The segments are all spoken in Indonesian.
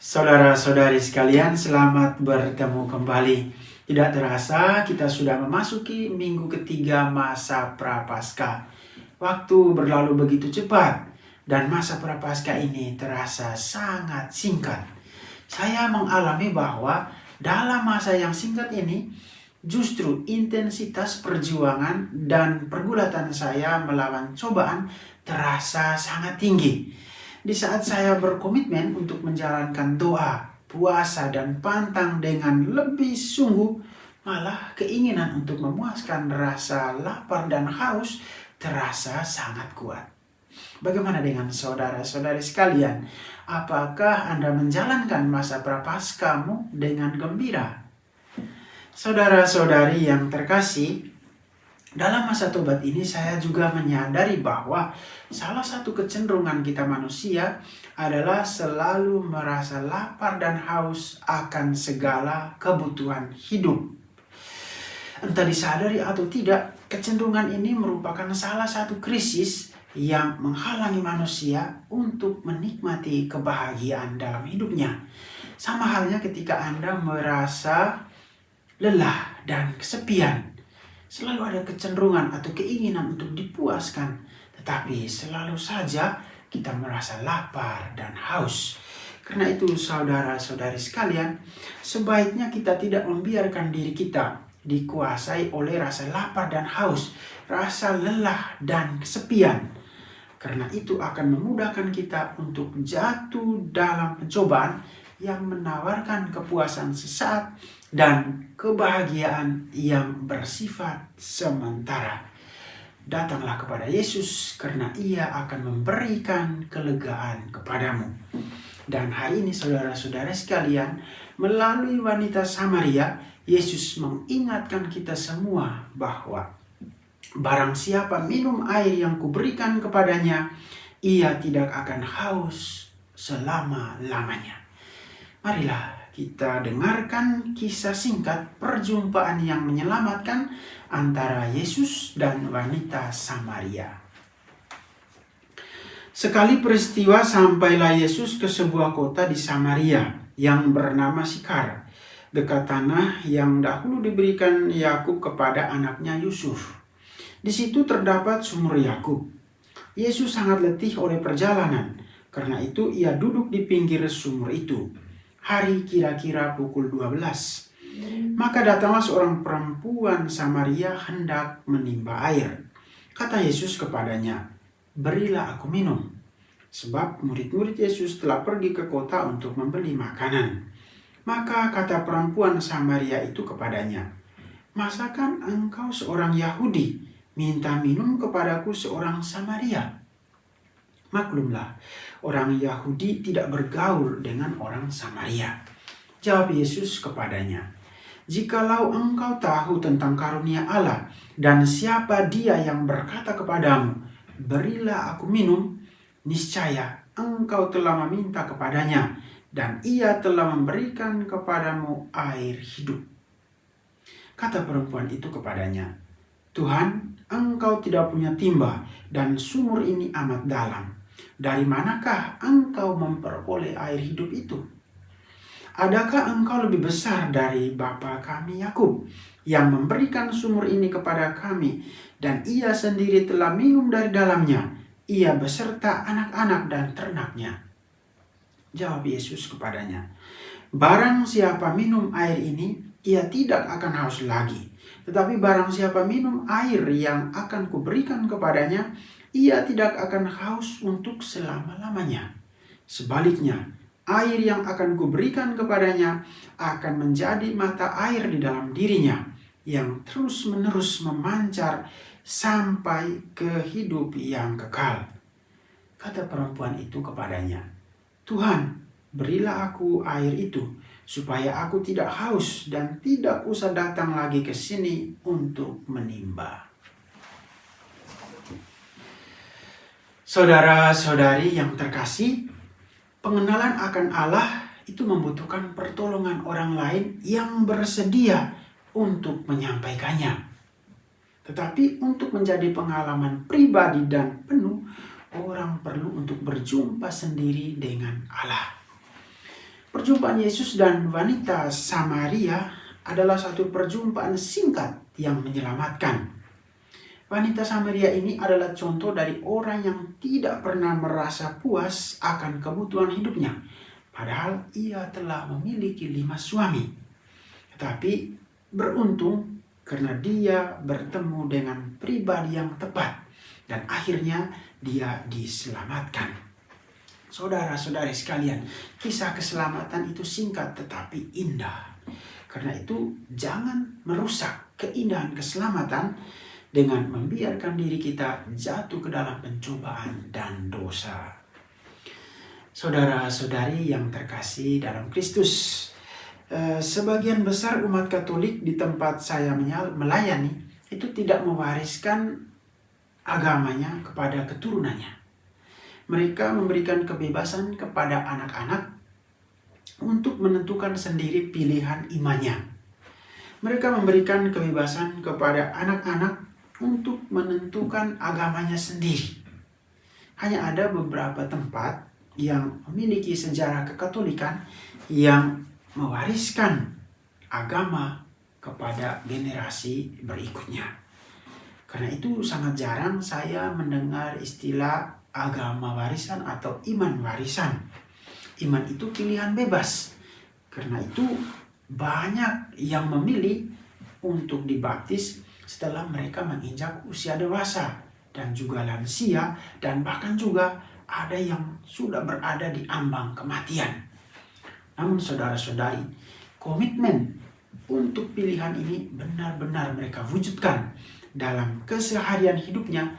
Saudara-saudari sekalian, selamat bertemu kembali. Tidak terasa kita sudah memasuki minggu ketiga masa Prapaskah. Waktu berlalu begitu cepat dan masa Prapaskah ini terasa sangat singkat. Saya mengalami bahwa dalam masa yang singkat ini justru intensitas perjuangan dan pergulatan saya melawan cobaan terasa sangat tinggi. Di saat saya berkomitmen untuk menjalankan doa, puasa, dan pantang dengan lebih sungguh, malah keinginan untuk memuaskan rasa lapar dan haus terasa sangat kuat. Bagaimana dengan saudara-saudari sekalian? Apakah Anda menjalankan masa Prapaskahmu dengan gembira? Saudara-saudari yang terkasih, dalam masa tobat ini saya juga menyadari bahwa salah satu kecenderungan kita manusia adalah selalu merasa lapar dan haus akan segala kebutuhan hidup. Entah disadari atau tidak, kecenderungan ini merupakan salah satu krisis yang menghalangi manusia untuk menikmati kebahagiaan dalam hidupnya. Sama halnya ketika Anda merasa lelah dan kesepian. Selalu ada kecenderungan atau keinginan untuk dipuaskan, tetapi selalu saja kita merasa lapar dan haus. Karena itu saudara-saudari sekalian, sebaiknya kita tidak membiarkan diri kita dikuasai oleh rasa lapar dan haus, rasa lelah dan kesepian. Karena itu akan memudahkan kita untuk jatuh dalam pencobaan yang menawarkan kepuasan sesaat dan kebahagiaan yang bersifat sementara. Datanglah kepada Yesus karena Ia akan memberikan kelegaan kepadamu. Dan hari ini saudara-saudara sekalian, melalui wanita Samaria, Yesus mengingatkan kita semua bahwa barang siapa minum air yang kuberikan kepadanya, ia tidak akan haus selama-lamanya. Marilah kita dengarkan kisah singkat perjumpaan yang menyelamatkan antara Yesus dan wanita Samaria. Sekali peristiwa sampailah Yesus ke sebuah kota di Samaria yang bernama Sikar, dekat tanah yang dahulu diberikan Yakub kepada anaknya Yusuf. Di situ terdapat sumur Yakub. Yesus sangat letih oleh perjalanan, karena itu ia duduk di pinggir sumur itu. Hari kira-kira pukul 12. Maka datanglah seorang perempuan Samaria hendak menimba air. Kata Yesus kepadanya, "Berilah aku minum." Sebab murid-murid Yesus telah pergi ke kota untuk membeli makanan. Maka kata perempuan Samaria itu kepadanya, "Masakan engkau seorang Yahudi minta minum kepadaku seorang Samaria?" Maklumlah, orang Yahudi tidak bergaul dengan orang Samaria. Jawab Yesus kepadanya, "Jikalau engkau tahu tentang karunia Allah dan siapa dia yang berkata kepadamu, 'Berilah aku minum,' niscaya engkau telah meminta kepadanya dan ia telah memberikan kepadamu air hidup." Kata perempuan itu kepadanya, "Tuhan, engkau tidak punya timba dan sumur ini amat dalam. Dari manakah engkau memperoleh air hidup itu? Adakah engkau lebih besar dari bapa kami Yakub yang memberikan sumur ini kepada kami dan ia sendiri telah minum dari dalamnya, ia beserta anak-anak dan ternaknya?" Jawab Yesus kepadanya, "Barang siapa minum air ini, ia tidak akan haus lagi. Tetapi barang siapa minum air yang akan kuberikan kepadanya, ia tidak akan haus untuk selama-lamanya. Sebaliknya, air yang akan kuberikan kepadanya akan menjadi mata air di dalam dirinya, yang terus-menerus memancar sampai ke hidup yang kekal." Kata perempuan itu kepadanya, "Tuhan, berilah aku air itu, supaya aku tidak haus dan tidak usah datang lagi ke sini untuk menimba." Saudara-saudari yang terkasih, pengenalan akan Allah itu membutuhkan pertolongan orang lain yang bersedia untuk menyampaikannya. Tetapi untuk menjadi pengalaman pribadi dan penuh, orang perlu untuk berjumpa sendiri dengan Allah. Perjumpaan Yesus dan wanita Samaria adalah satu perjumpaan singkat yang menyelamatkan. Wanita Samaria ini adalah contoh dari orang yang tidak pernah merasa puas akan kebutuhan hidupnya. Padahal ia telah memiliki 5 suami. Tetapi beruntung karena dia bertemu dengan pribadi yang tepat. Dan akhirnya dia diselamatkan. Saudara-saudari sekalian, kisah keselamatan itu singkat tetapi indah. Karena itu jangan merusak keindahan keselamatan dengan membiarkan diri kita jatuh ke dalam pencobaan dan dosa. Saudara-saudari yang terkasih dalam Kristus, sebagian besar umat Katolik di tempat saya melayani itu tidak mewariskan agamanya kepada keturunannya. Mereka memberikan kebebasan kepada anak-anak untuk menentukan sendiri pilihan imannya. Mereka memberikan kebebasan kepada anak-anak untuk menentukan agamanya sendiri. Hanya ada beberapa tempat yang memiliki sejarah kekatolikan yang mewariskan agama kepada generasi berikutnya. Karena itu sangat jarang saya mendengar istilah agama warisan atau iman warisan. Iman itu pilihan bebas. Karena itu banyak yang memilih untuk dibaptis setelah mereka menginjak usia dewasa dan juga lansia, dan bahkan juga ada yang sudah berada di ambang kematian. Namun saudara-saudari, komitmen untuk pilihan ini benar-benar mereka wujudkan dalam keseharian hidupnya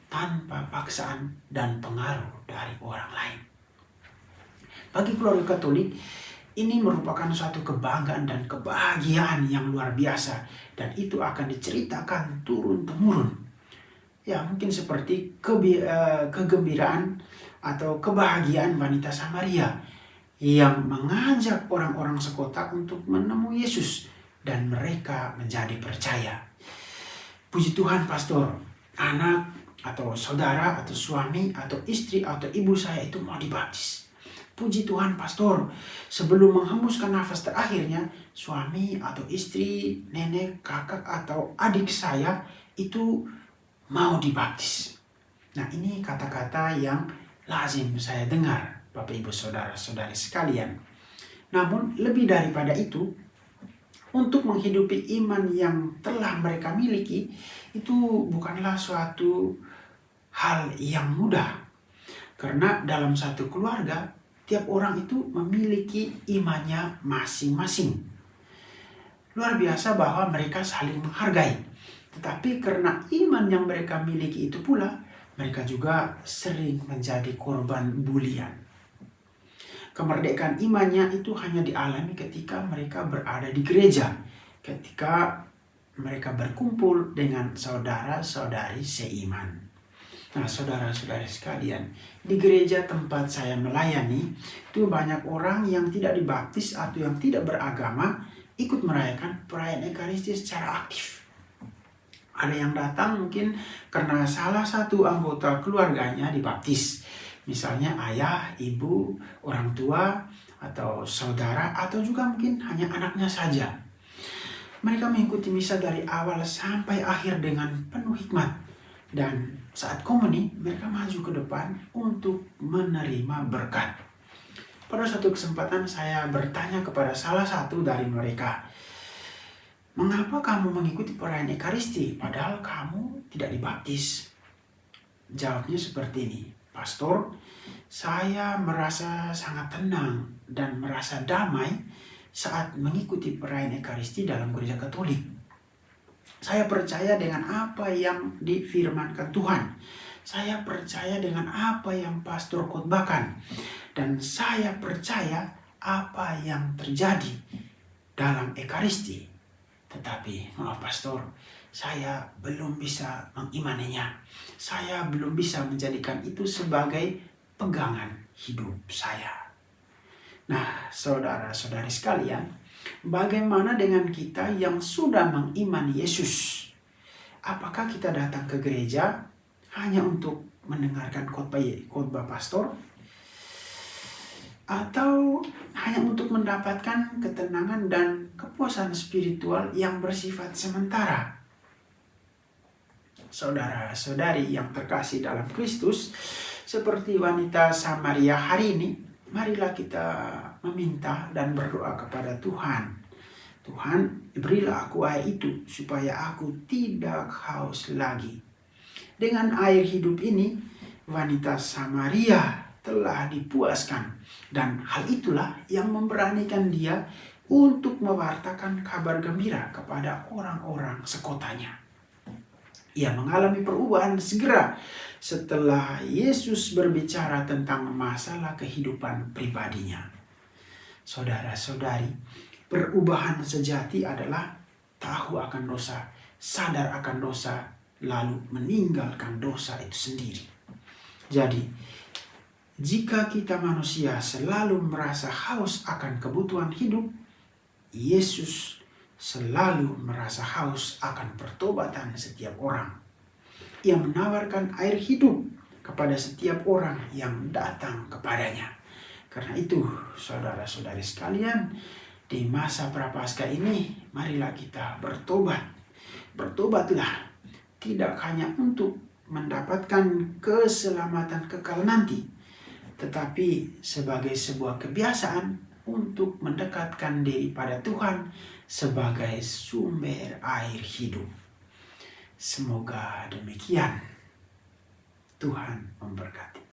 tanpa paksaan dan pengaruh dari orang lain. Bagi keluarga Katolik, ini merupakan suatu kebanggaan dan kebahagiaan yang luar biasa, dan itu akan diceritakan turun-temurun. Ya, mungkin seperti kegembiraan atau kebahagiaan wanita Samaria yang mengajak orang-orang sekota untuk menemui Yesus dan mereka menjadi percaya. Puji Tuhan, pastor, anak atau saudara atau suami atau istri atau ibu saya itu mau dibaptis. Puji Tuhan, pastor, sebelum menghembuskan nafas terakhirnya, suami atau istri, nenek, kakak atau adik saya itu mau dibaptis. Nah, ini kata-kata yang lazim saya dengar, Bapak Ibu saudara-saudari sekalian. Namun lebih daripada itu, untuk menghidupi iman yang telah mereka miliki, itu bukanlah suatu hal yang mudah. Karena dalam satu keluarga, tiap orang itu memiliki imannya masing-masing. Luar biasa bahwa mereka saling menghargai. Tetapi karena iman yang mereka miliki itu pula, mereka juga sering menjadi korban bulian. Kemerdekaan imannya itu hanya dialami ketika mereka berada di gereja, ketika mereka berkumpul dengan saudara-saudari seiman. Nah, saudara-saudari sekalian, di gereja tempat saya melayani, itu banyak orang yang tidak dibaptis atau yang tidak beragama ikut merayakan perayaan Ekaristi secara aktif. Ada yang datang mungkin karena salah satu anggota keluarganya dibaptis. Misalnya ayah, ibu, orang tua, atau saudara, atau juga mungkin hanya anaknya saja. Mereka mengikuti misa dari awal sampai akhir dengan penuh hikmat. Dan saat komuni, mereka maju ke depan untuk menerima berkat. Pada suatu kesempatan saya bertanya kepada salah satu dari mereka, "Mengapa kamu mengikuti perayaan Ekaristi padahal kamu tidak dibaptis?" Jawabnya seperti ini, "Pastor, saya merasa sangat tenang dan merasa damai saat mengikuti perayaan Ekaristi dalam gereja Katolik. Saya percaya dengan apa yang difirmankan Tuhan. Saya percaya dengan apa yang pastor khotbahkan. Dan saya percaya apa yang terjadi dalam Ekaristi. Tetapi, maaf pastor, saya belum bisa mengimaninya. Saya belum bisa menjadikan itu sebagai pegangan hidup saya." Nah, saudara-saudari sekalian, bagaimana dengan kita yang sudah mengimani Yesus? Apakah kita datang ke gereja hanya untuk mendengarkan khotbah pastor? Atau hanya untuk mendapatkan ketenangan dan kepuasan spiritual yang bersifat sementara. Saudara-saudari yang terkasih dalam Kristus, seperti wanita Samaria hari ini, marilah kita meminta dan berdoa kepada Tuhan. Tuhan, berilah aku air itu supaya aku tidak haus lagi. Dengan air hidup ini, wanita Samaria telah dipuaskan. Dan hal itulah yang memberanikan dia untuk mewartakan kabar gembira kepada orang-orang sekotanya. Ia mengalami perubahan segera setelah Yesus berbicara tentang masalah kehidupan pribadinya. Saudara-saudari, perubahan sejati adalah tahu akan dosa, sadar akan dosa, lalu meninggalkan dosa itu sendiri. Jadi, jika kita manusia selalu merasa haus akan kebutuhan hidup, Yesus selalu merasa haus akan pertobatan setiap orang. Ia menawarkan air hidup kepada setiap orang yang datang kepadanya. Karena itu, saudara-saudari sekalian, di masa Prapaskah ini, marilah kita bertobat. Bertobatlah, tidak hanya untuk mendapatkan keselamatan kekal nanti, tetapi sebagai sebuah kebiasaan untuk mendekatkan diri pada Tuhan sebagai sumber air hidup. Semoga demikian. Tuhan memberkati.